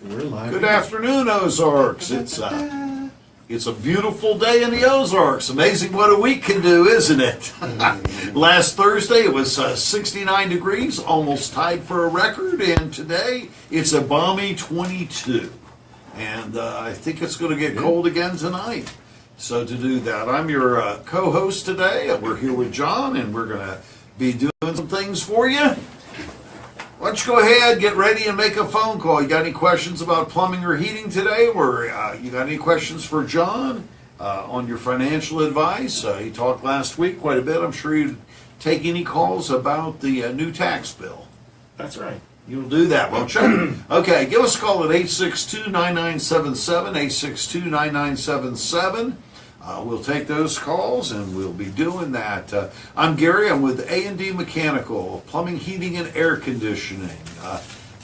We're live. Good afternoon, Ozarks. It's a beautiful day in the Ozarks. Amazing what a week can do, isn't it? Last Thursday it was 69 degrees, almost tied for a record, and today it's a balmy 22. And I think it's going to get cold again tonight. So to do that, I'm your co-host today. We're here with John, and we're going to be doing some things for you. Why don't you go ahead, get ready, and make a phone call. You got any questions about plumbing or heating today, or you got any questions for John on your financial advice? He talked last week quite a bit. I'm sure you'd take any calls about the new tax bill. That's right. You'll do that, won't you? Okay, give us a call at 862-9977, 862-9977. We'll take those calls, and we'll be doing that. I'm Gary. I'm with A&D Mechanical, Plumbing, Heating, and Air Conditioning.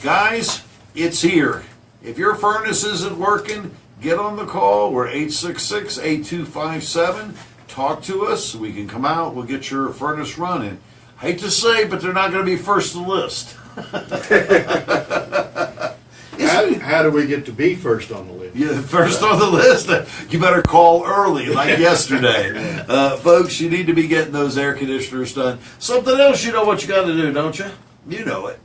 Guys, it's here. If your furnace isn't working, get on the call. We're 866-8257. Talk to us. We can come out. We'll get your furnace running. Hate to say, but they're not going to be first on the list. How do we get to be first on the list? Yeah, first on the list. You better call early, like yesterday. Folks, you need to be getting those air conditioners done. Something else, you know what you got to do, don't you? You know it.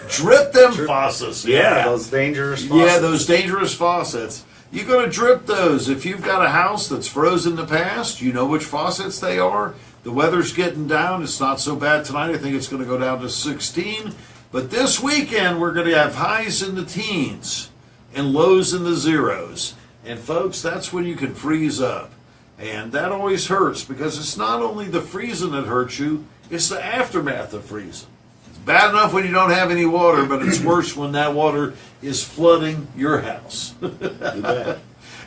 Drip them faucets. Yeah, those dangerous faucets. Yeah, those dangerous faucets. You're going to drip those. If you've got a house that's frozen in the past, you know which faucets they are. The weather's getting down. It's not so bad tonight. I think it's going to go down to 16. But this weekend, we're going to have highs in the teens and lows in the zeros. And folks, that's when you can freeze up. And that always hurts, because it's not only the freezing that hurts you, it's the aftermath of freezing. It's bad enough when you don't have any water, but it's worse when that water is flooding your house. You bet.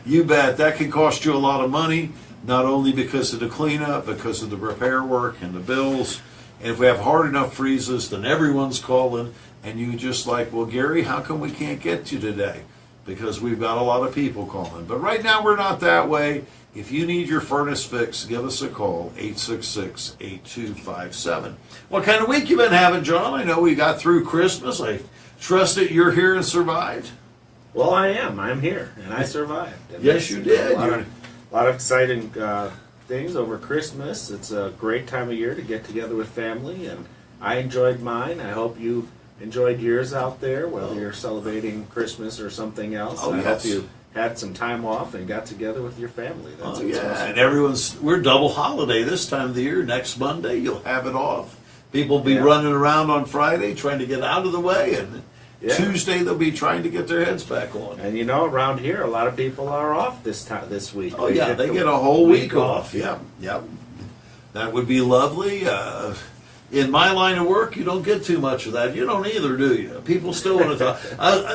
You bet. That can cost you a lot of money, not only because of the cleanup, because of the repair work and the bills. And if we have hard enough freezes, then everyone's calling, and you just like, well, Gary, how come we can't get you today? Because we've got a lot of people calling. But right now, we're not that way. If you need your furnace fixed, give us a call, 866-8257. What kind of week you been having, John? I know we got through Christmas. I trust that you're here and survived. Well, I am. I'm here, and I survived. And Yes, you did. A lot of exciting things over Christmas. It's a great time of year to get together with family, and I enjoyed mine. I hope you enjoyed yours out there, whether you're celebrating Christmas or something else. Oh, I yes. hope you had some time off and got together with your family. That's Oh, what's yeah, most and important. we're double holiday this time of the year. Next Monday, you'll have it off. People will be Yeah. running around on Friday trying to get out of the way, and Yeah. Tuesday they'll be trying to get their heads back on. And you know, around here, a lot of people are off this week. Oh yeah, they get a whole week off. Yep, yep. That would be lovely. In my line of work, you don't get too much of that. You don't either, do you? People still want to talk.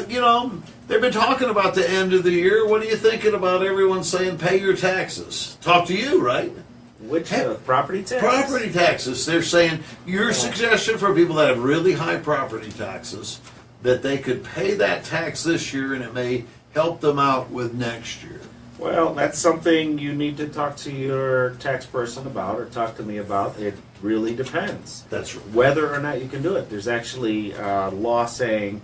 You know, they've been talking about the end of the year. What are you thinking about everyone saying pay your taxes? Talk to you, right? Which property tax? Property taxes. They're saying your suggestion for people that have really high property taxes, that they could pay that tax this year, and it may help them out with next year. Well, that's something you need to talk to your tax person about, or talk to me about. It really depends That's right. whether or not you can do it. There's actually law saying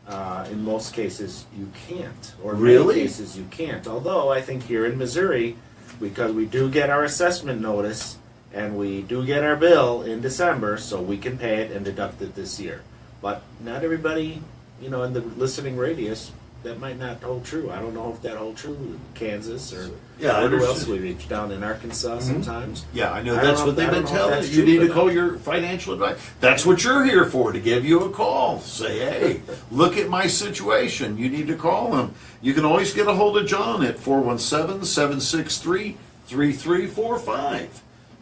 in most cases you can't, or in Really? many cases you can't. Although I think here in Missouri, because we do get our assessment notice and we do get our bill in December, so we can pay it and deduct it this year. But not everybody, you know, in the listening radius, that might not hold true. I don't know if that holds true in Kansas or Yeah, I where else understand. we reach down in Arkansas sometimes. Yeah, I know I that's don't what know- they've I been don't know if telling that's you. You true need for to call them. your financial advisor. That's what you're here for, to give you a call. Say, hey, look at my situation. You need to call them. You can always get a hold of John at 417-763-3345.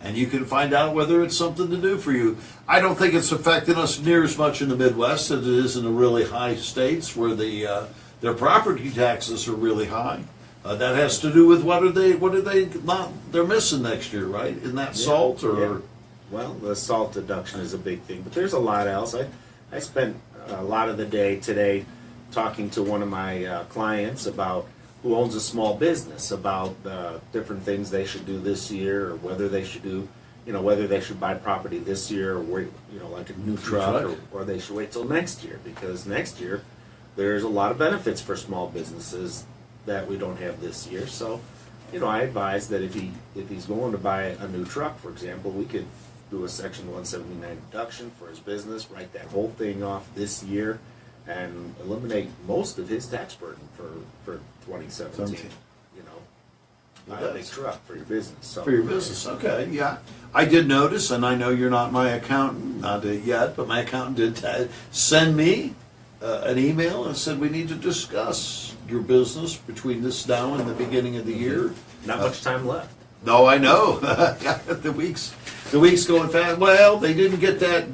And you can find out whether it's something to do for you. I don't think it's affecting us near as much in the Midwest as it is in the really high states where their property taxes are really high. That has to do with what are they not they're missing next year, right? Isn't that salt or? Yeah. Well, the salt deduction is a big thing, but there's a lot else. I spent a lot of the day today talking to one of my clients about who owns a small business, about different things they should do this year, or whether they should do, you know, whether they should buy property this year, or wait, you know, like a new truck, or they should wait till next year, because next year there's a lot of benefits for small businesses that we don't have this year. So, I advise that if he's going to buy a new truck, for example, we could do a Section 179 deduction for his business, write that whole thing off this year, and eliminate most of his tax burden for 2017. Buy a big truck for your business. So. For your business, okay, yeah. I did notice, and I know you're not my accountant, not yet, but my accountant did send me an email and said we need to discuss your business between this now and the beginning of the year. Not much time left. No, I know. the weeks going fast. Well, they didn't get that.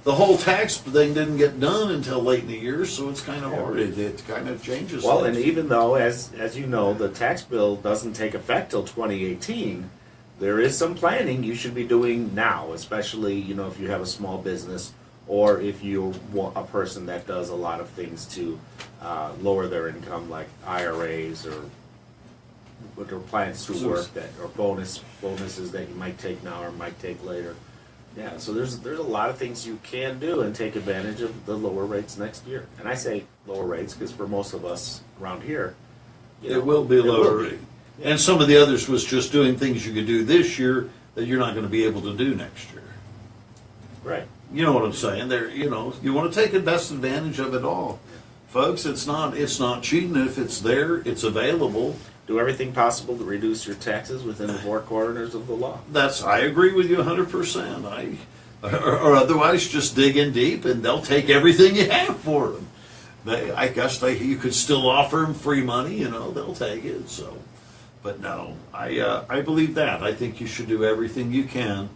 The whole tax thing didn't get done until late in the year, so it's kind of hard. It kind of changes. Well, things. and even though, as you know, the tax bill doesn't take effect till 2018, there is some planning you should be doing now, especially if you have a small business or if you're a person that does a lot of things to lower their income, like IRAs or plans to work that or bonuses that you might take now or might take later. Yeah, so there's a lot of things you can do and take advantage of the lower rates next year. And I say lower rates because for most of us around here, it will be lower rate. Yeah. And some of the others was just doing things you could do this year that you're not going to be able to do next year. Right. You know what I'm saying? You want to take the best advantage of it all, folks. It's not cheating if it's there. It's available. Do everything possible to reduce your taxes within the four corners of the law. I agree with you 100%. Or otherwise, just dig in deep, and they'll take everything you have for them. I guess you could still offer them free money. They'll take it. So, but no, I believe that. I think you should do everything you can,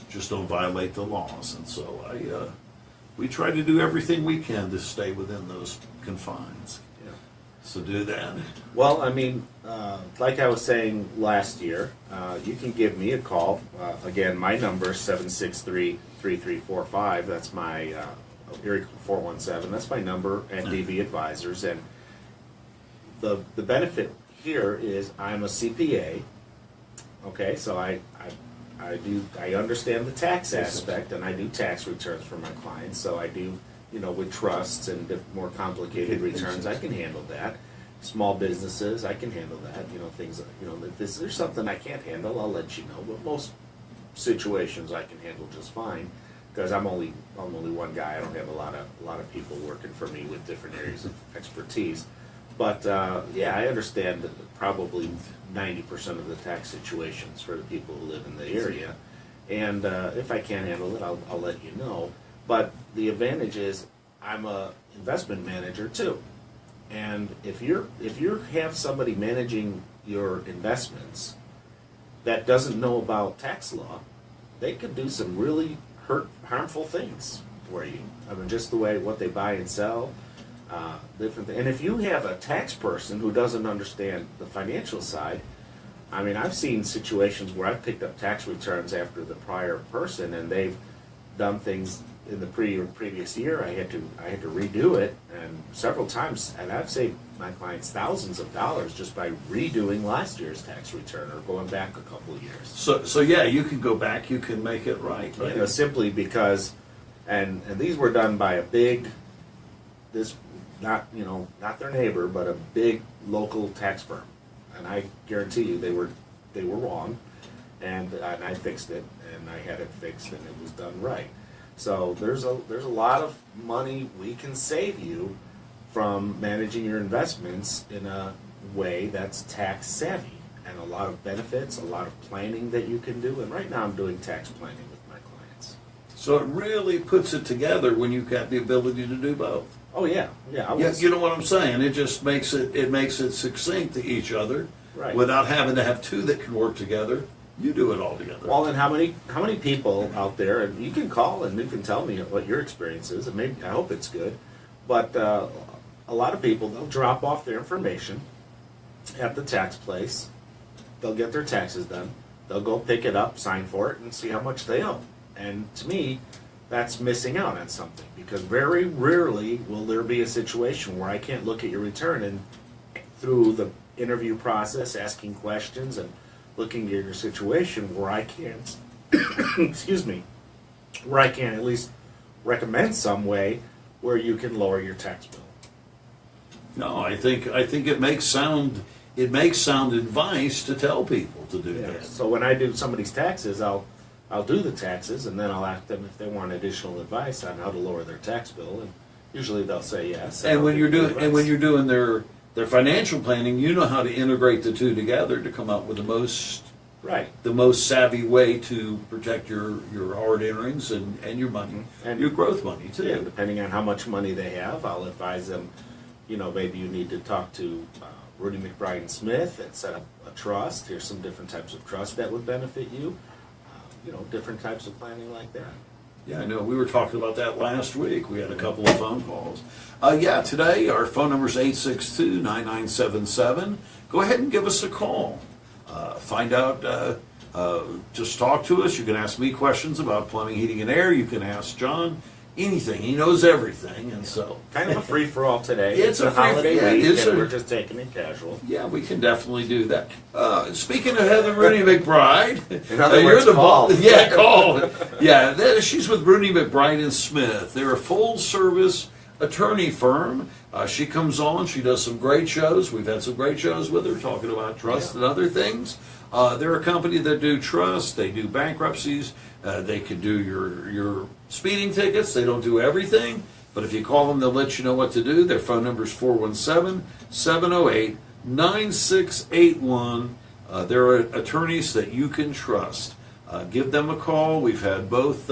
just don't violate the laws. And so we try to do everything we can to stay within those confines. So do that. Well, I mean, like I was saying last year, you can give me a call. Again, my number is 763-3345. That's my area 417. That's my number at DB Advisors. And the benefit here is I'm a CPA. Okay, so I understand the tax aspect, and I do tax returns for my clients. So I do. With trusts and more complicated returns, I can handle that. Small businesses, I can handle that. Things, if there's something I can't handle, I'll let you know. But most situations I can handle just fine because I'm only one guy. I don't have a lot of people working for me with different areas of expertise. But I understand that probably 90% of the tax situations for the people who live in the area. And if I can't handle it, I'll let you know. But the advantage is I'm a investment manager too, and if you have somebody managing your investments that doesn't know about tax law, they could do some really harmful things for you. I mean, just the way what they buy and sell, different things. And if you have a tax person who doesn't understand the financial side, I mean, I've seen situations where I've picked up tax returns after the prior person, and they've done things in the previous year. I had to redo it, and several times, and I've saved my clients thousands of dollars just by redoing last year's tax return or going back a couple of years. So yeah, you can go back, you can make it right. Simply because, and these were done by a big, not their neighbor, but a big local tax firm, and I guarantee you they were wrong, and I fixed it, and I had it fixed, and it was done right. So there's a lot of money we can save you from managing your investments in a way that's tax savvy, and a lot of benefits, a lot of planning that you can do. And right now I'm doing tax planning with my clients. So it really puts it together when you've got the ability to do both. Oh yeah. You know what I'm saying? It just makes it succinct to each other, right, without having to have two that can work together. You do it all together. Well, and how many people out there, and you can call and you can tell me what your experience is, and maybe I hope it's good, but a lot of people, they'll drop off their information at the tax place, they'll get their taxes done, they'll go pick it up, sign for it, and see how much they owe. And to me, that's missing out on something, because very rarely will there be a situation where I can't look at your return and through the interview process, asking questions and looking at your situation, where I can't, excuse me, where I can at least recommend some way where you can lower your tax bill. No, I think it makes sound advice to tell people to do that. So when I do somebody's taxes, I'll do the taxes, and then I'll ask them if they want additional advice on how to lower their tax bill, and usually they'll say yes. And when you're doing advice. their financial planning, you know how to integrate the two together to come up with the most savvy way to protect your hard earnings and your money and your growth money too. Yeah, depending on how much money they have, I'll advise them. Maybe you need to talk to Rudy McBride and Smith and set up a trust. Here's some different types of trust that would benefit you. Different types of planning like that. Yeah, I know. We were talking about that last week. We had a couple of phone calls. Today our phone number is 862-9977. Go ahead and give us a call. Find out, just talk to us. You can ask me questions about plumbing, heating, and air. You can ask John anything. He knows everything, and so. Kind of a free-for-all today. It's a holiday free-for-all. week, and we're just taking it casual. Yeah, we can definitely do that. Speaking of Heather Rooney McBride, in other words, call. Yeah, call. Yeah, she's with Rooney McBride and Smith. They're a full-service attorney firm. She comes on. She does some great shows. We've had some great shows with her talking about trust and other things. They're a company that do trust. They do bankruptcies. They could do your speeding tickets. They don't do everything. But if you call them, they'll let you know what to do. Their phone number is 417-708-9681. They're attorneys that you can trust. Give them a call. We've had both.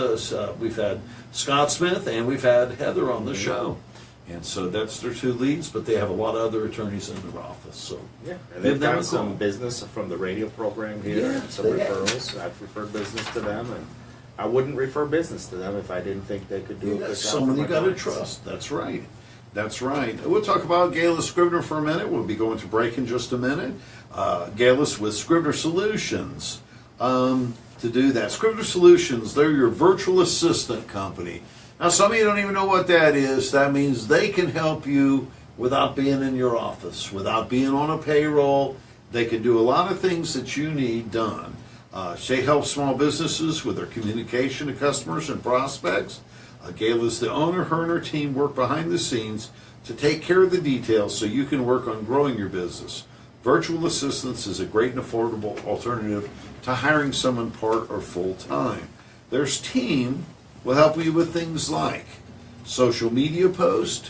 We've had Scott Smith and we've had Heather on the show. And so that's their two leads, but they have a lot of other attorneys in their office. So yeah, and they've got some business from the radio program here, and some referrals. I've referred business to them, and I wouldn't refer business to them if I didn't think they could do a good job. Someone you got to trust. That's right. That's right. We'll talk about Galis Scribner for a minute. We'll be going to break in just a minute. Galis with Scribner Solutions. To do that, Scribner Solutions, they're your virtual assistant company. Now, some of you don't even know what that is. That means they can help you without being in your office, without being on a payroll. They can do a lot of things that you need done. They help small businesses with their communication to customers and prospects. Gayla's the owner. Her and her team work behind the scenes to take care of the details so you can work on growing your business. Virtual assistance is a great and affordable alternative to hiring someone part or full time. Their team will help you with things like social media post,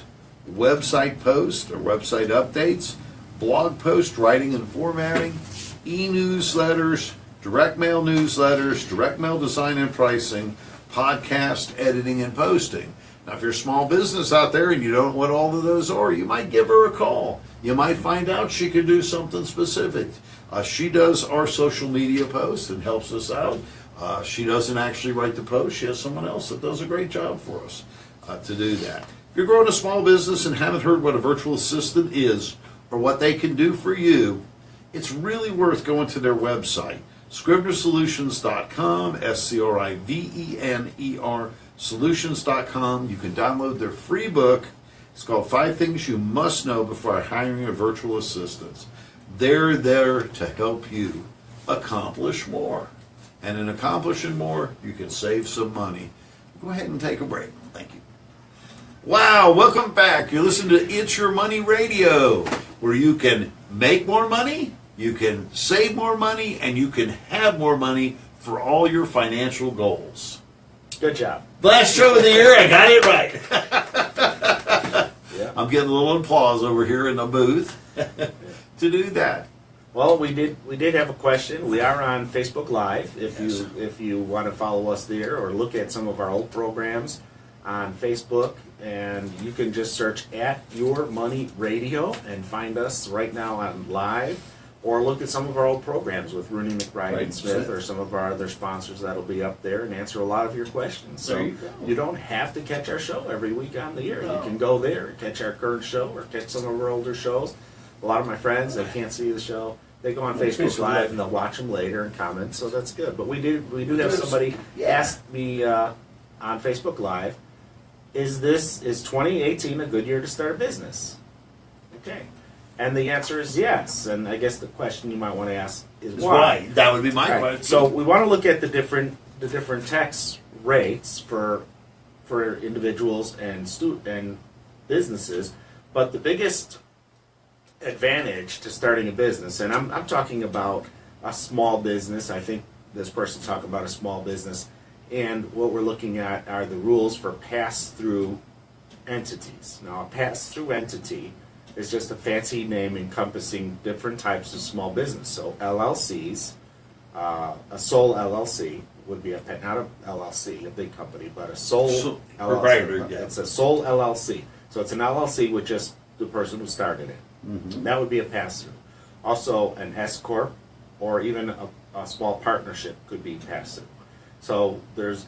website post or website updates, blog post writing and formatting, e-newsletters, direct mail newsletters, direct mail design and pricing, podcast editing and posting. Now, if you're a small business out there and you don't know what all of those are, you might give her a call. You might find out she could do something specific. She does our social media posts and helps us out. She doesn't actually write the post. She has someone else that does a great job for us to do that. If you're growing a small business and haven't heard what a virtual assistant is or what they can do for you, it's really worth going to their website, scrivenersolutions.com, SCRIVENER solutions.com. You can download their free book. It's called 5 Things You Must Know Before Hiring a Virtual Assistant. They're there to help you accomplish more. And in accomplishing more, you can save some money. Go ahead and take a break. Thank you. Wow, welcome back. You're listening to It's Your Money Radio, where you can make more money, you can save more money, and you can have more money for all your financial goals. Good job. Last show of the year, I got it right. Yeah. I'm getting a little applause over here in the booth to do that. Well, we did have a question. We are on Facebook Live. If you want to follow us there or look at some of our old programs on Facebook, and you can just search at Your Money Radio and find us right now on live, or look at some of our old programs with Rooney McBride and Smith, or some of our other sponsors that'll be up there and answer a lot of your questions. So you don't have to catch our show every week on the air. You can go there and catch our current show or catch some of our older shows. A lot of my friends, they can't see the show. They go on Facebook Live and they'll watch them later and comment, so that's good. But we do have somebody ask me on Facebook Live, is 2018 a good year to start a business? Okay. And the answer is yes. And I guess the question you might want to ask is why. That would be my question. So we want to look at the different tax rates for individuals and businesses, but the biggest advantage to starting a business, and I'm talking about a small business. I think this person's talking about a small business, and what we're looking at are the rules for pass-through entities. Now, a pass-through entity is just a fancy name encompassing different types of small business. So LLCs, a sole LLC would be not a LLC, a big company, but a sole LLC. Proprietor, yeah. It's a sole LLC. So it's an LLC with just the person who started it. Mm-hmm. That would be a pass-through. Also, an S corp or even a small partnership could be pass-through. So there's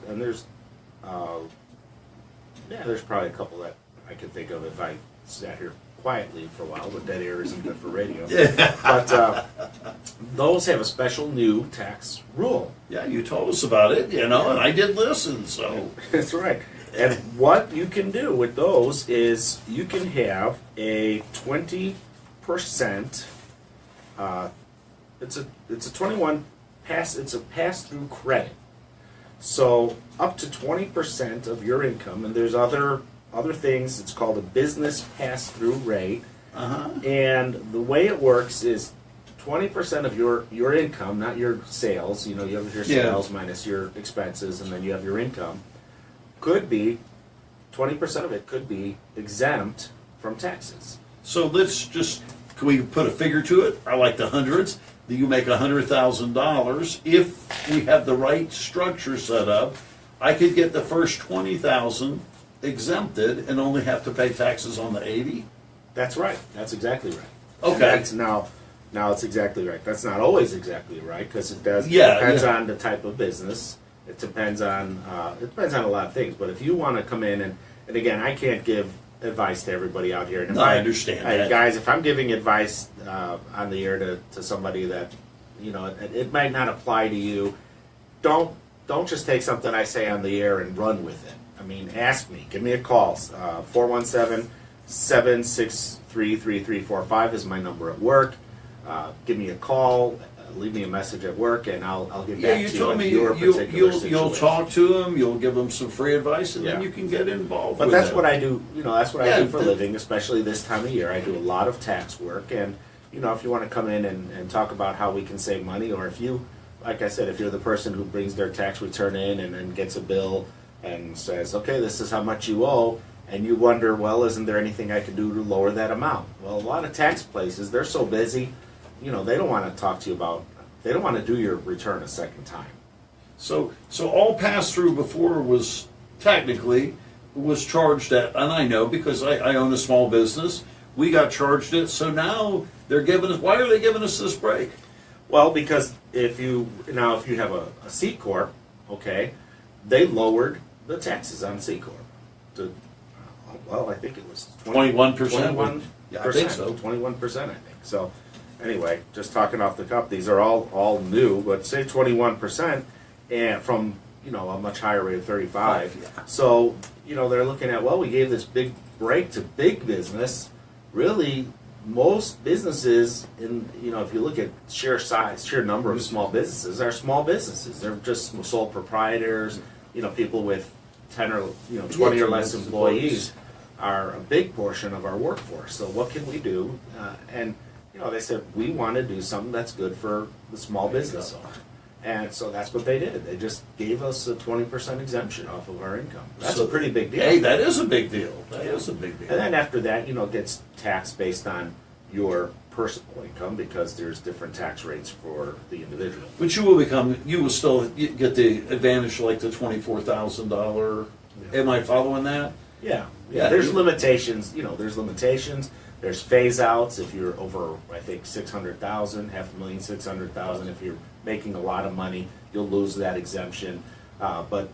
probably a couple that I could think of if I sat here quietly for a while, but dead air isn't good for radio. But those have a special new tax rule. Yeah, you told us about it, and I did listen, so. That's right. And what you can do with those is you can have a 20%. It's a 21 pass. It's a pass-through credit. So up to 20% of your income, and there's other things. It's called a business pass-through rate. Uh-huh. And the way it works is 20% of your income, not your sales. You have your sales minus your expenses, and then you have your income. Could be 20% of it could be exempt from taxes. So can we put a figure to it? I like the hundreds. That you make $100,000. If we have the right structure set up, I could get the first $20,000 exempted and only have to pay taxes on the 80. That's right. That's exactly right. Okay. And that's now it's exactly right. That's not always exactly right because it depends on the type of business. It depends on a lot of things. But if you want to come in and again, I can't give advice to everybody out here. And I understand that. Guys, if I'm giving advice on the air to somebody that it might not apply to you, don't just take something I say on the air and run with it. I mean, ask me. Give me a call. 417-763-3345 is my number at work. Give me a call. Leave me a message at work, and I'll get back to you. You told me your particular situation. You'll talk to them. You'll give them some free advice, and then you can get involved. But with that's them. what I do. That's what I do for a living, especially this time of year. I do a lot of tax work, and if you want to come in and talk about how we can save money, or if you, like I said, if you're the person who brings their tax return in and then gets a bill and says, okay, this is how much you owe, and you wonder, well, isn't there anything I can do to lower that amount? Well, a lot of tax places, they're so busy, they don't want to talk to you about. They don't want to do your return a second time. So all pass through before was technically charged at, and I know because I own a small business, we got charged it. So now they're giving us. Why are they giving us this break? Well, because if you have a C corp, okay, they lowered the taxes on C corp to I think it was 21%. 21%. Yeah, I think so. 21%, I think. So. Anyway, just talking off the cuff, these are all new, but say 21%, and from a much higher rate of 35. Yeah. So they're looking at, we gave this big break to big business. Really, most businesses if you look at sheer number of small businesses, are small businesses. They're just sole proprietors. People with 10 or 20 or less employees are a big portion of our workforce. So what can we do? They said, we want to do something that's good for the small business owner. And so that's what they did. They just gave us a 20% exemption off of our income. That's a pretty big deal. Hey, that is a big deal. That is a big deal. And then after that, it gets taxed based on your personal income because there's different tax rates for the individual. But you will still get the advantage like the $24,000. Am I following that? Yeah. There's limitations. There's limitations. There's phase outs if you're over, I think, 600,000, $500,000, If you're making a lot of money, you'll lose that exemption. But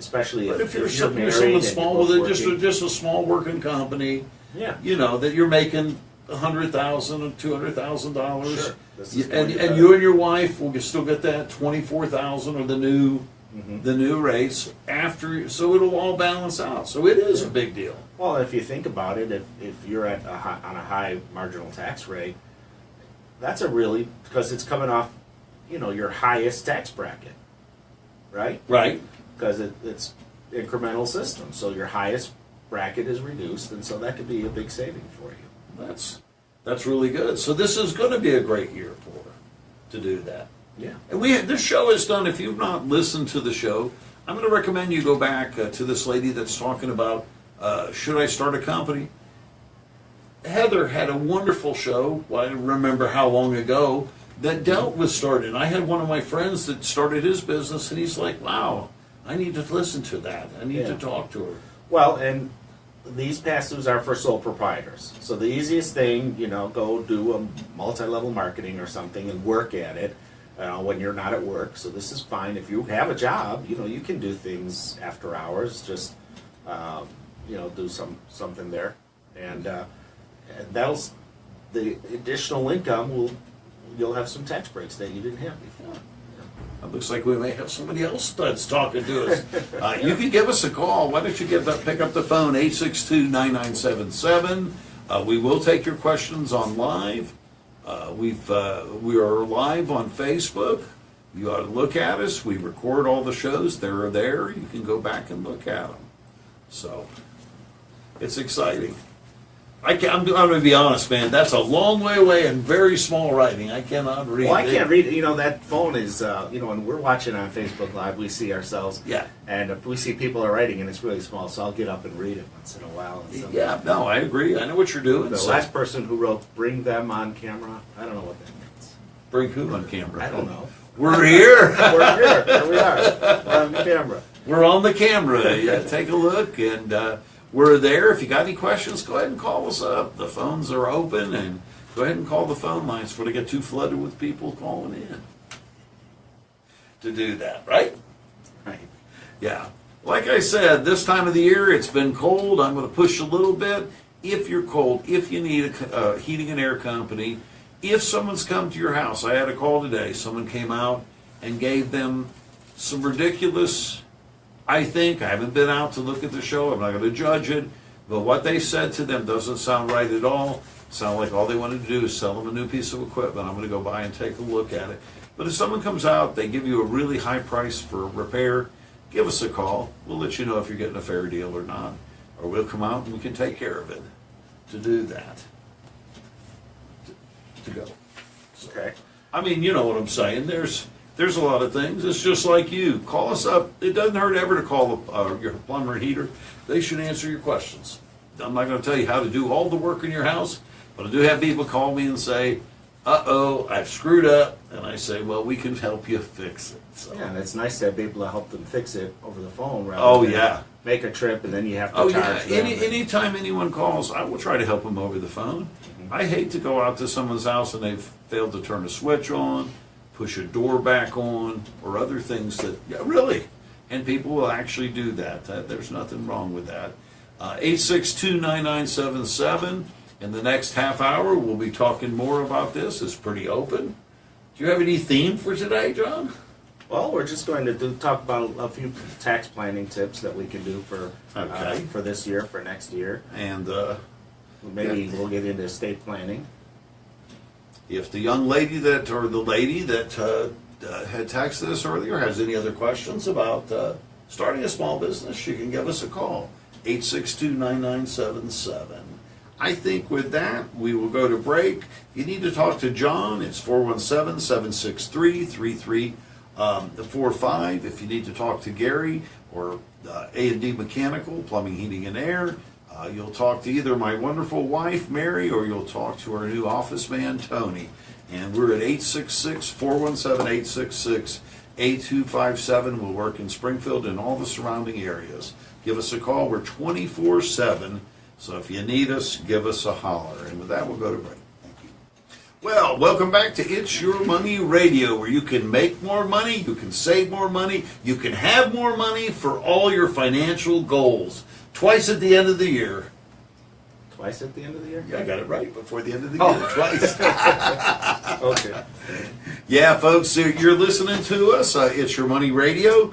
especially if you're married small, with just a small working company, that you're making $100,000 or $200,000. Sure. And you and your wife will still get that $24,000 or the new rates after, so it'll all balance out. So it is a big deal. Well, if you think about it, if you're on a high marginal tax rate, that's because it's coming off, your highest tax bracket, right? Right. Because it's incremental system, so your highest bracket is reduced, and so that could be a big saving for you. That's really good. So this is going to be a great year for her to do that. Yeah. And this show is done. If you've not listened to the show, I'm going to recommend you go back to this lady that's talking about should I start a company. Heather had a wonderful show. I don't remember how long ago that dealt with starting. I had one of my friends that started his business, and he's like, "Wow, I need to listen to that. I need to talk to her." Well, and these pass-throughs are for sole proprietors. So the easiest thing, go do a multi-level marketing or something and work at it when you're not at work. So this is fine. If you have a job, you can do things after hours. Just do something there, and that'll the additional income you'll have some tax breaks that you didn't have before. It looks like we may have somebody else that's talking to us. You can give us a call. Why don't you pick up the phone, 862-9977. We will take your questions on live. We are live on Facebook. You ought to look at us. We record all the shows. They're there. You can go back and look at them. So it's exciting. I'm going to be honest, man. That's a long way away and very small writing. I cannot read. Well, I can't read it. That phone is, when we're watching on Facebook Live, we see ourselves. Yeah. And we see people are writing, and it's really small, so I'll get up and read it once in a while. And Yeah, no, I agree. I know what you're doing. The last person who wrote "bring them on camera," I don't know what that means. Bring who on camera? I don't know. We're here. We're here. There we are. We're on the camera. We're on the camera. Yeah, take a look, and we're there. If you got any questions, go ahead and call us up. The phones are open, and go ahead and call the phone lines before they get too flooded with people calling in to do that, right? Right. Yeah. Like I said, this time of the year, it's been cold. I'm going to push a little bit. If you're cold, if you need a heating and air company, if someone's come to your house, I had a call today. Someone came out and gave them some ridiculous, I haven't been out to look at the show. I'm not going to judge it. But what they said to them doesn't sound right at all. Sound like all they wanted to do is sell them a new piece of equipment. I'm going to go by and take a look at it. But if someone comes out, they give you a really high price for repair, give us a call. We'll let you know if you're getting a fair deal or not. Or we'll come out and we can take care of it to do that. To go. Okay. I mean, you know what I'm saying. There's a lot of things. It's just like you. Call us up. It doesn't hurt ever to call your plumber and heater. They should answer your questions. I'm not going to tell you how to do all the work in your house, but I do have people call me and say, uh-oh, I've screwed up. And I say, well, we can help you fix it. So. Yeah, and it's nice to have people to help them fix it over the phone rather than make a trip and then you have to charge them. Anytime anyone calls, I will try to help them over the phone. Mm-hmm. I hate to go out to someone's house and they've failed to turn a switch on, push a door back on, or other things that, really. And people will actually do that. There's nothing wrong with that. 862-9977. In the next half hour, we'll be talking more about this. It's pretty open. Do you have any theme for today, John? Well, we're just going to talk about a few tax planning tips that we can do for this year, for next year. And maybe we'll get into estate planning. If the young lady or the lady that had texted us earlier has any other questions about starting a small business, you can give us a call, 862-9977. I think with that, we will go to break. If you need to talk to John, it's 417-763-3345. If you need to talk to Gary or A&D Mechanical, Plumbing, Heating, and Air, you'll talk to either my wonderful wife, Mary, or you'll talk to our new office man, Tony. And we're at 417-866-8257. We'll work in Springfield and all the surrounding areas. Give us a call. We're 24/7. So if you need us, give us a holler. And with that, we'll go to break. Thank you. Well, welcome back to It's Your Money Radio, where you can make more money, you can save more money, you can have more money for all your financial goals. Twice at the end of the year. Twice at the end of the year? Yeah, I got it right before the end of the year. Twice. Okay. Yeah, folks, you're listening to us. It's Your Money Radio.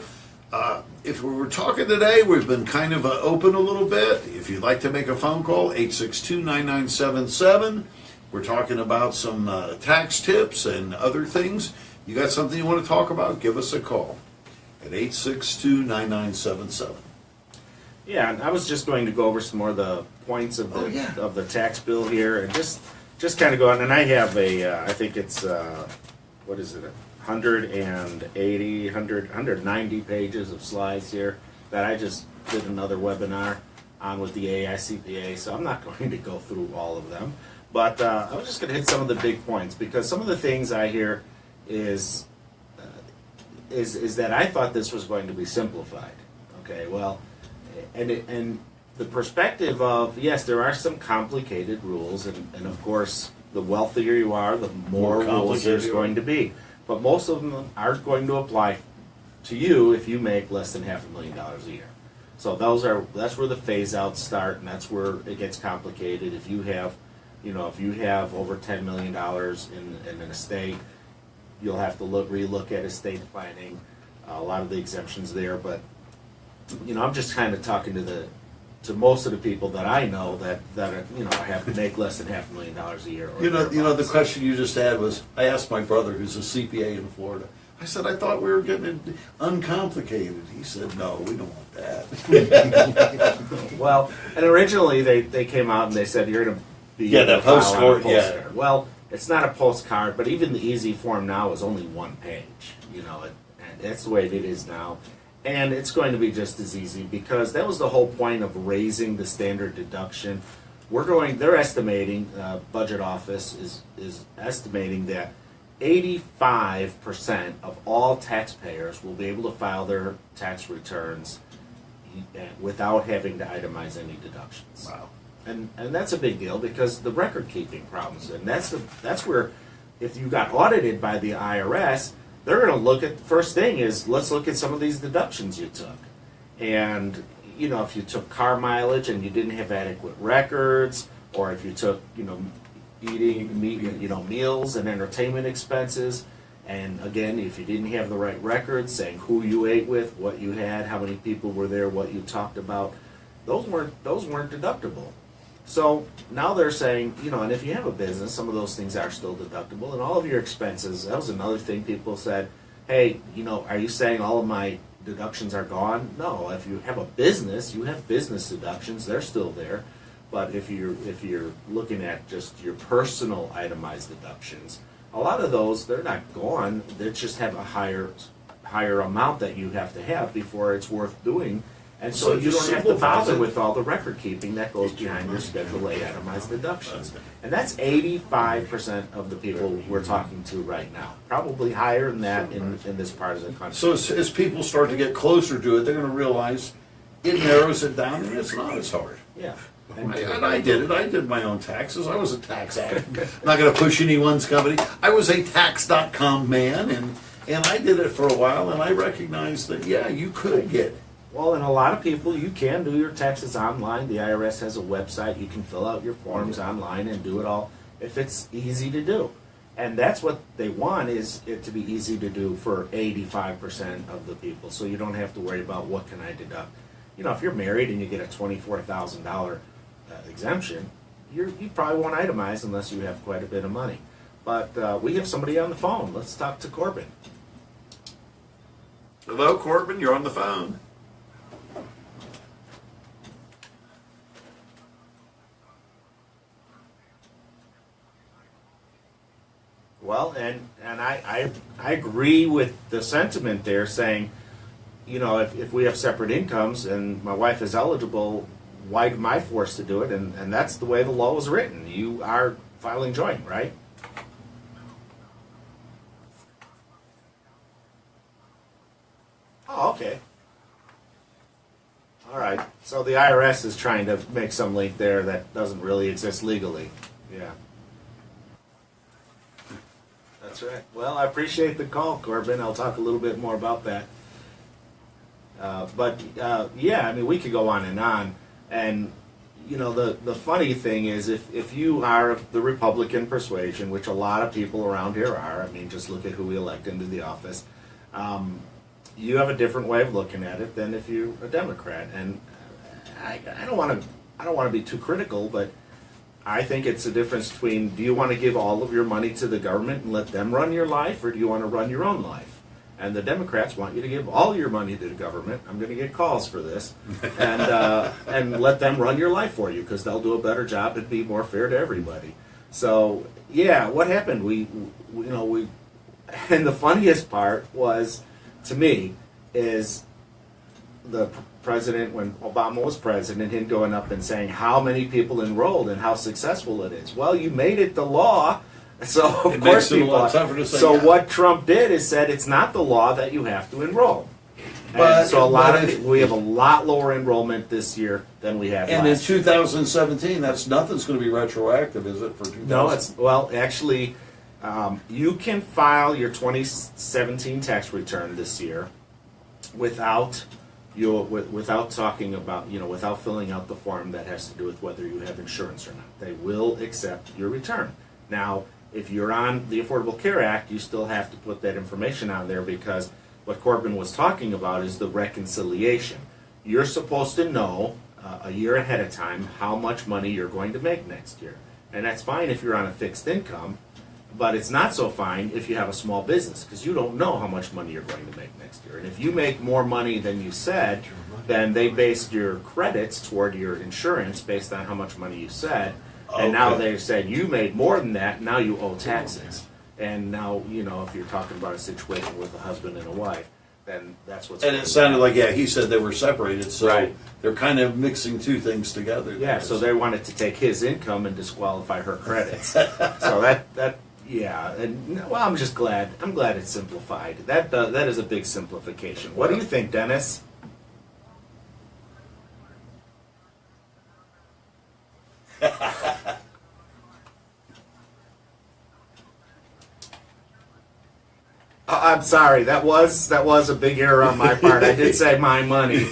If we were talking today, we've been kind of open a little bit. If you'd like to make a phone call, 862-9977. We're talking about some tax tips and other things. You got something you want to talk about? Give us a call at 862-9977. Yeah, and I was just going to go over some more of the points of the tax bill here, and just just kind of going, and I have I think it's, what is it, 190 pages of slides here that I just did another webinar on with the AICPA, so I'm not going to go through all of them. But I was just going to hit some of the big points, because some of the things I hear is that I thought this was going to be simplified. Okay, well, and the perspective of, yes, there are some complicated rules, and of course, the wealthier you are, the more rules there's going to be. But most of them aren't going to apply to you if you make less than $500,000 a year. So that's where the phase outs start, and that's where it gets complicated. If you have over $10 million in an estate, you'll have to relook at estate planning. A lot of the exemptions there, but I'm just kind of talking to most of the people that I know that are, have to make less than $500,000 a year. Or the question you just had was, I asked my brother, who's a CPA in Florida. I said, I thought we were getting it uncomplicated. He said, no, we don't want that. Well, and originally they came out and they said you're going to be that postcard. Yeah. Well, it's not a postcard, but even the easy form now is only one page. And that's the way it is now. And it's going to be just as easy, because that was the whole point of raising the standard deduction. They're estimating, budget office is estimating that 85% of all taxpayers will be able to file their tax returns without having to itemize any deductions. Wow. And that's a big deal, because the record keeping problems, and that's where, if you got audited by the IRS, they're going to look at, first thing is, let's look at some of these deductions you took. And, if you took car mileage and you didn't have adequate records, or if you took, meals and entertainment expenses, and again, if you didn't have the right records, saying who you ate with, what you had, how many people were there, what you talked about, those weren't deductible. So now they're saying, and if you have a business, some of those things are still deductible, and all of your expenses. That was another thing people said, hey, are you saying all of my deductions are gone? No, if you have a business, you have business deductions, they're still there. But if you're looking at just your personal itemized deductions, a lot of those, they're not gone. They just have a higher amount that you have to have before it's worth doing. And so you don't have to bother with all the record keeping that goes behind your Schedule A itemized deductions. And that's 85% of the people we're talking to right now. Probably higher than that in this part of the country. So as people start to get closer to it, they're going to realize it narrows it down, and it's not as hard. Yeah. And I did it. I did my own taxes. I was a tax addict. Not going to push anyone's company. I was a tax.com man, and I did it for a while, and I recognized that, yeah, you could get it. Well, and a lot of people, you can do your taxes online. The IRS has a website. You can fill out your forms online and do it all if it's easy to do. And that's what they want, is it to be easy to do for 85% of the people. So you don't have to worry about what can I deduct. If you're married and you get a $24,000 exemption, you probably won't itemize unless you have quite a bit of money. But we have somebody on the phone. Let's talk to Corbin. Hello, Corbin. You're on the phone. Well, and I agree with the sentiment there, saying, if we have separate incomes and my wife is eligible, why am I forced to do it? And that's the way the law was written. You are filing joint, right? Oh, okay. All right. So the IRS is trying to make some link there that doesn't really exist legally. Yeah. That's right. Well, I appreciate the call, Corbin. I'll talk a little bit more about that. Yeah, I mean, we could go on. And, the funny thing is, if you are of the Republican persuasion, which a lot of people around here are, I mean, just look at who we elect into the office, you have a different way of looking at it than if you're a Democrat. And I don't want to be too critical, but I think it's a difference between, do you want to give all of your money to the government and let them run your life, or do you want to run your own life? And the Democrats want you to give all your money to the government. I'm going to get calls for this. And let them run your life for you, because they'll do a better job and be more fair to everybody. So yeah, what happened? We and the funniest part was, to me, is the president, when Obama was president, him going up and saying how many people enrolled and how successful it is. Well, you made it the law, so of It course makes it a people. lot tougher to say So yeah. what Trump did is said it's not the law that you have to enroll. But- And so a lot but of if- we have a lot lower enrollment this year than we had And in last year. 2017, that's nothing's going to be retroactive, is it? For 2000? No, it's well, actually, you can file your 2017 tax return this year without without talking about without filling out the form that has to do with whether you have insurance or not. They will accept your return. Now, if you're on the Affordable Care Act, you still have to put that information on there, because what Corbin was talking about is the reconciliation. You're supposed to know a year ahead of time how much money you're going to make next year. And that's fine if you're on a fixed income, but it's not so fine if you have a small business, because you don't know how much money you're going to make next year. And if you make more money than you said, then they based your credits toward your insurance based on how much money you said. And now Okay. they've said you made more than that, now you owe taxes. And now, if you're talking about a situation with a husband and a wife, then that's what's And going it sounded on. like, yeah, he said they were separated, so Right. they're kind of mixing two things together. Yeah, so they wanted to take his income and disqualify her credits. So that yeah, and well, I'm just glad. I'm glad it's simplified. That is a big simplification. What do you think, Dennis? I'm sorry. That was a big error on my part. I did say my money.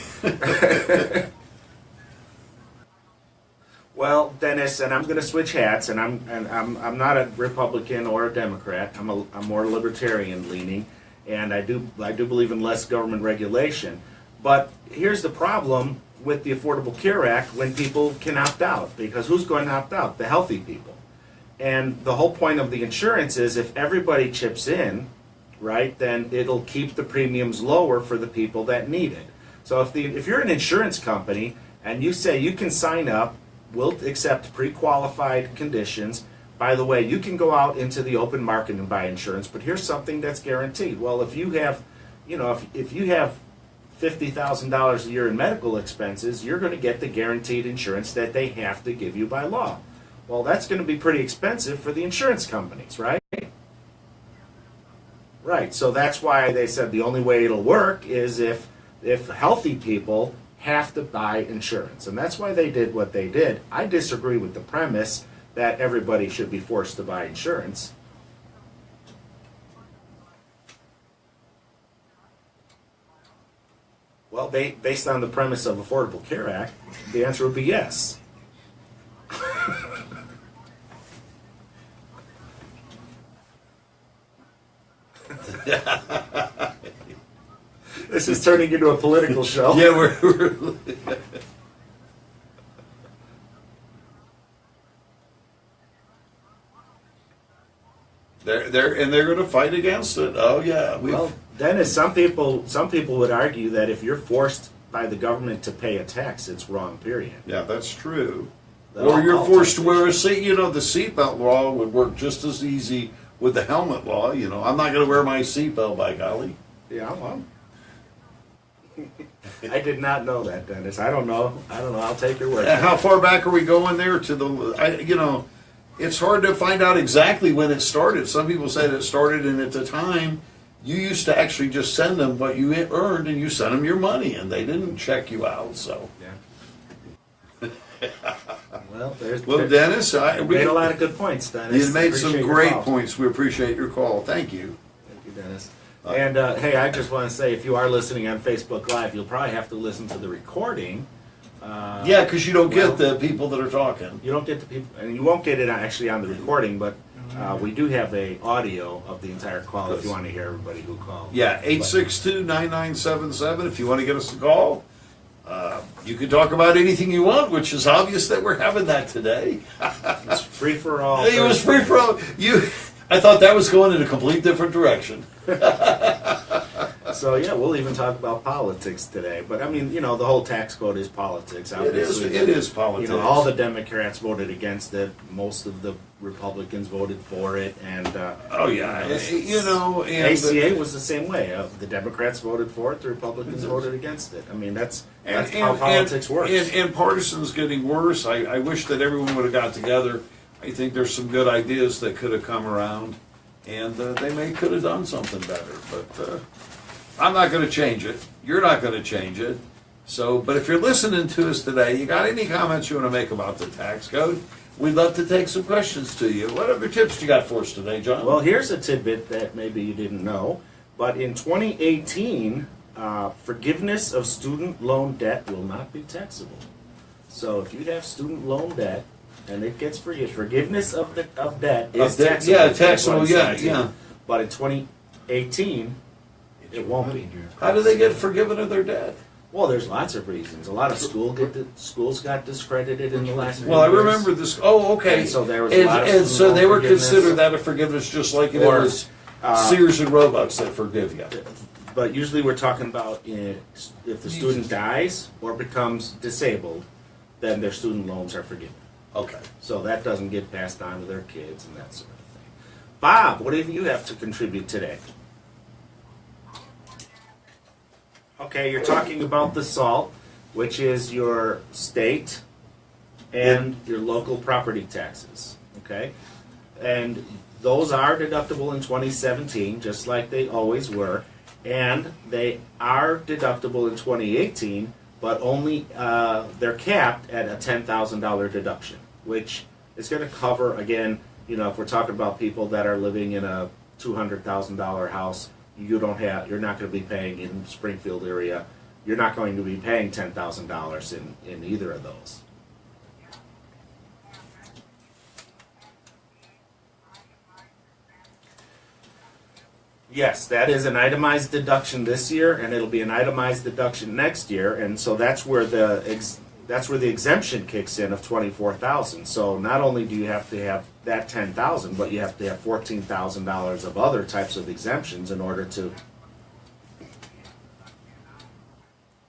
Well, Dennis, and I'm going to switch hats, and I'm not a Republican or a Democrat. I'm more libertarian leaning, and I do believe in less government regulation. But here's the problem with the Affordable Care Act: when people can opt out, because who's going to opt out? The healthy people. And the whole point of the insurance is if everybody chips in, right, then it'll keep the premiums lower for the people that need it. So if you're an insurance company and you say you can sign up, we'll accept pre-qualified conditions. By the way, you can go out into the open market and buy insurance, but here's something that's guaranteed. Well, if you have, if you have $50,000 a year in medical expenses, you're going to get the guaranteed insurance that they have to give you by law. Well, that's going to be pretty expensive for the insurance companies, right? Right, so that's why they said the only way it'll work is if healthy people have to buy insurance. And that's why they did what they did. I disagree with the premise that everybody should be forced to buy insurance. Well, based on the premise of Affordable Care Act, the answer would be yes. This is turning into a political show. Yeah, we're they're going to fight against it. Oh yeah, Well, Dennis, some people would argue that if you're forced by the government to pay a tax, it's wrong. Period. yeah, that's true. That Or all- you're all forced to wear a taxation. seat. The seatbelt law would work just as easy with the helmet law. I'm not going to wear my seatbelt, by golly. Yeah, well. I did not know that, Dennis. I don't know. I'll take your word. How far back are we going there to the? It's hard to find out exactly when it started. Some people say that it started, and at the time, you used to actually just send them what you earned, and you sent them your money, and they didn't check you out. So, Yeah. Well, well, Dennis, you made a lot of good points, Dennis. you made some Appreciate your great call. points. We appreciate your call. Thank you. Thank you, Dennis. And hey, I just want to say, if you are listening on Facebook Live, you'll probably have to listen to the recording. Yeah, because you don't well- get the people that are talking. You don't get the people, and you won't get it actually on the recording, but we do have a audio of the entire call if you want to hear everybody who called. Yeah, 862-9977 if you want to get us a call. You can talk about anything you want, which is obvious that we're having that today. It's free for all. It was free for all. I thought that was going in a complete different direction. So yeah, we'll even talk about politics today. But I mean, the whole tax code is politics. Obviously, It is politics. all the Democrats voted against it. Most of the Republicans voted for it, and Oh yeah, and ACA was the same way. The Democrats voted for it. The Republicans voted against it. I mean, that's how politics works. And partisans getting worse. I wish that everyone would have got together. I think there's some good ideas that could have come around, and they could have done something better. But I'm not going to change it. You're not going to change it. So, but if you're listening to us today, you got any comments you want to make about the tax code? We'd love to take some questions to you. What other tips you got for us today, John? Well, here's a tidbit that maybe you didn't know, but in 2018, forgiveness of student loan debt will not be taxable. So if you have student loan debt and it gets forgiveness of debt is taxable. Yeah, taxable. Yeah. But in 2018, it won't be. How do they get forgiven of their debt? Well, there's lots of reasons. A lot of schools got discredited in the last few Well, I years. remember this. Oh, okay. And so there was a lot of and so they were forgiveness. considered that a forgiveness, just like it Or, was Sears and Roebuck's that forgive you. But usually we're talking about if the student dies or becomes disabled, then their student loans are forgiven. Okay. So that doesn't get passed on to their kids and that sort of thing. Bob, what do you have to contribute today? Okay, you're talking about the SALT, which is your state and your local property taxes. Okay? And those are deductible in 2017, just like they always were. And they are deductible in 2018, but only they're capped at a $10,000 deduction, which is going to cover, again, if we're talking about people that are living in a $200,000 house, you're not going to be paying in Springfield area. You're not going to be paying $10,000 in either of those. Yes, that is an itemized deduction this year, and it'll be an itemized deduction next year, and so that's where the exemption kicks in of $24,000. So not only do you have to have that $10,000, but you have to have $14,000 of other types of exemptions in order to.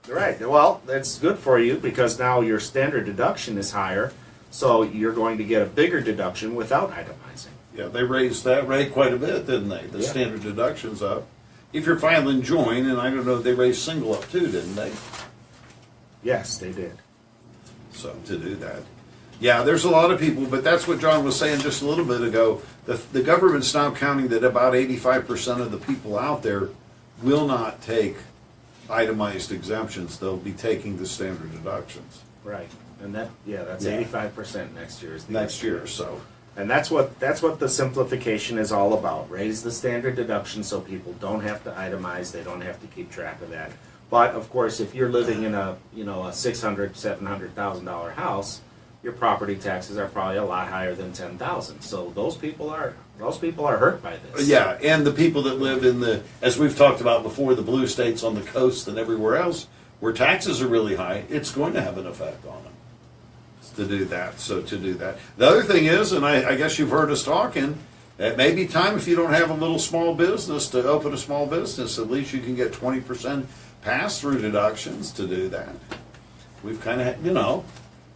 Right. Well, that's good for you because now your standard deduction is higher, so you're going to get a bigger deduction without itemizing. Yeah, they raised that rate quite a bit, didn't they? The standard deduction's up. If you're filing joint, and I don't know, they raised single up too, didn't they? Yes, they did. So to do that. Yeah, there's a lot of people, but that's what John was saying just a little bit ago. The government's now counting that about 85% of the people out there will not take itemized exemptions. They'll be taking the standard deductions. Right. And that's 85% next year. Next year, so. And that's what the simplification is all about. Raise the standard deduction so people don't have to itemize, they don't have to keep track of that. But of course, if you're living in a $600,000, $700,000 house, your property taxes are probably a lot higher than $10,000. So those people are hurt by this. Yeah, and the people that live in as we've talked about before, the blue states on the coast and everywhere else, where taxes are really high, it's going to have an effect on them to do that. So to do that. The other thing is, and I guess you've heard us talking, it may be time if you don't have a little small business to open a small business, at least you can get 20% pass-through deductions to do that. We've kind of,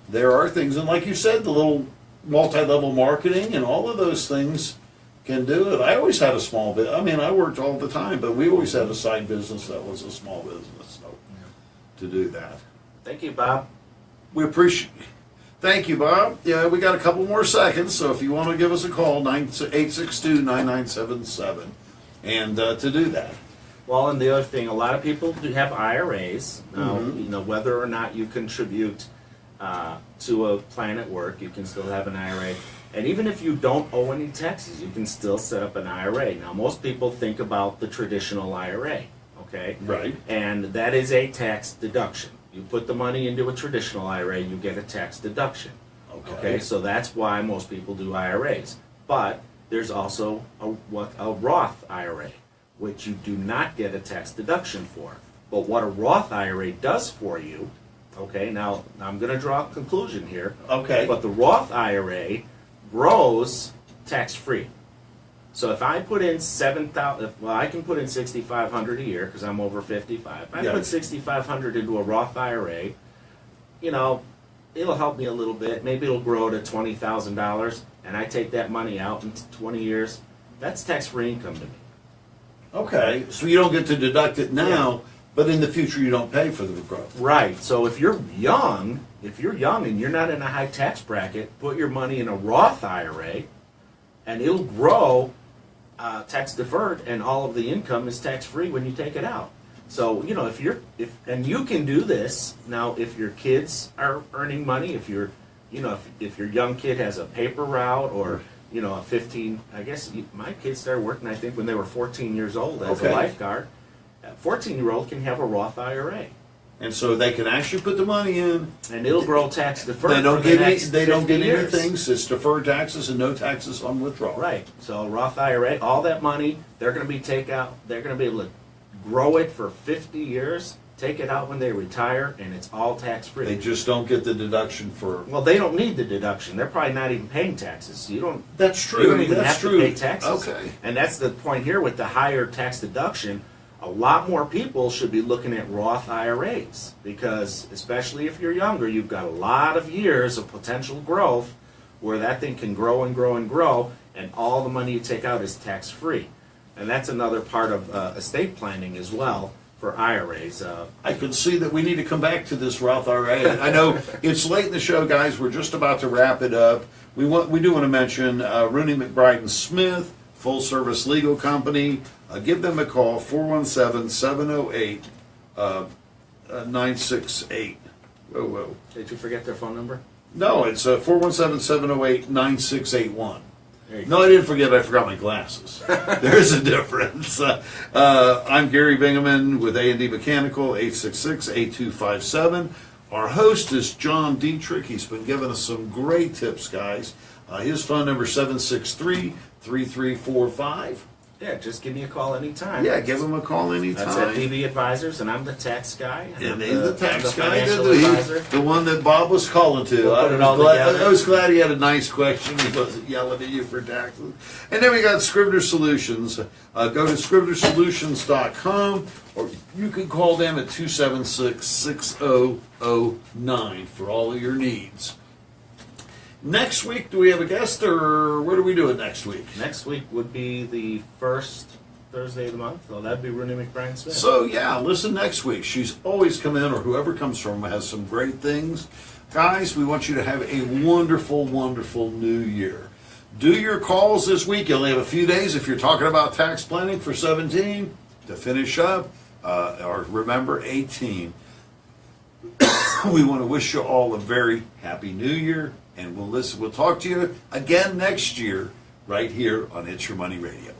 there are things, and like you said, the little multi-level marketing and all of those things can do it. I always had a small bit. I mean, I worked all the time, but we always had a side business that was a small business. So to do that. Thank you, Bob. We appreciate. Thank you, Bob. Yeah, we got a couple more seconds, so if you want to give us a call, 862-9977, and to do that. Well, and the other thing, a lot of people do have IRAs. Whether or not you contribute to a plan at work, you can still have an IRA. And even if you don't owe any taxes, you can still set up an IRA. Now, most people think about the traditional IRA, okay? Right. And that is a tax deduction. You put the money into a traditional IRA, you get a tax deduction. Okay, so that's why most people do IRAs. But there's also a Roth IRA, which you do not get a tax deduction for. But what a Roth IRA does for you, okay, now I'm going to draw a conclusion here. Okay. But the Roth IRA grows tax-free. So if I put in 7,000, well, I can put in 6,500 a year because I'm over 55. If I Yeah. put 6,500 into a Roth IRA, you know, it'll help me a little bit. Maybe it'll grow to $20,000, and I take that money out in 20 years. That's tax-free income to me. Okay, so you don't get to deduct it now, but in the future you don't pay for the growth. Right. So if you're young and you're not in a high tax bracket, put your money in a Roth IRA, and it'll grow tax deferred, and all of the income is tax free when you take it out. So you know if you can do this now if your kids are earning money, if your young kid has a paper route or a 15. I guess my kids started working I think when they were 14 years old as Okay. a lifeguard. A 14-year-old can have a Roth IRA. And so they can actually put the money in. And it'll grow tax deferred. They don't for the get next they don't 50 get years. anything. So it's deferred taxes and no taxes on withdrawal. Right. So Roth IRA, all that money, they're going to be they're going to be able to grow it for 50 years, take it out when they retire, and it's all tax free. They just don't get the deduction for. Well, they don't need the deduction. They're probably not even paying taxes. So you don't. That's true. You don't even That's have true. to pay taxes. Okay. And that's the point here with the higher tax deduction. A lot more people should be looking at Roth IRAs because, especially if you're younger, you've got a lot of years of potential growth where that thing can grow and grow and grow, and all the money you take out is tax free. And that's another part of estate planning as well for IRAs. I can see that we need to come back to this Roth IRA. I know it's late in the show, guys. We're just about to wrap it up. We do want to mention Rooney McBride and Smith, full service legal company. Give them a call, 417-708-968. Whoa. Did you forget their phone number? No, it's 417-708-9681. There you No, I didn't forget. I forgot my glasses. There's a difference. I'm Gary Bingaman with A&D Mechanical, 866-8257. Our host is John Dittrich. He's been giving us some great tips, guys. His phone number is 763-3345. Yeah, just give me a call anytime. Yeah, give him a call anytime. That's at DB Advisors, and I'm the tax guy. And he's the tax guy, financial advisor. the one that Bob was calling to. We'll put it all together. I was glad he had a nice question. He wasn't yelling at you for taxes. And then we got Scrivener Solutions. Go to scrivenersolutions.com, or you can call them at 276-6009 for all of your needs. Next week, do we have a guest, or what are we doing next week? Next week would be the first Thursday of the month, so that'd be Rooney McBride Smith. So, yeah, listen next week. She's always come in, or whoever comes from has some great things. Guys, we want you to have a wonderful, wonderful new year. Do your calls this week. You only have a few days if you're talking about tax planning for 17 to finish up, or remember 18. We want to wish you all a very happy new year, and we'll talk to you again next year right here on It's Your Money Radio.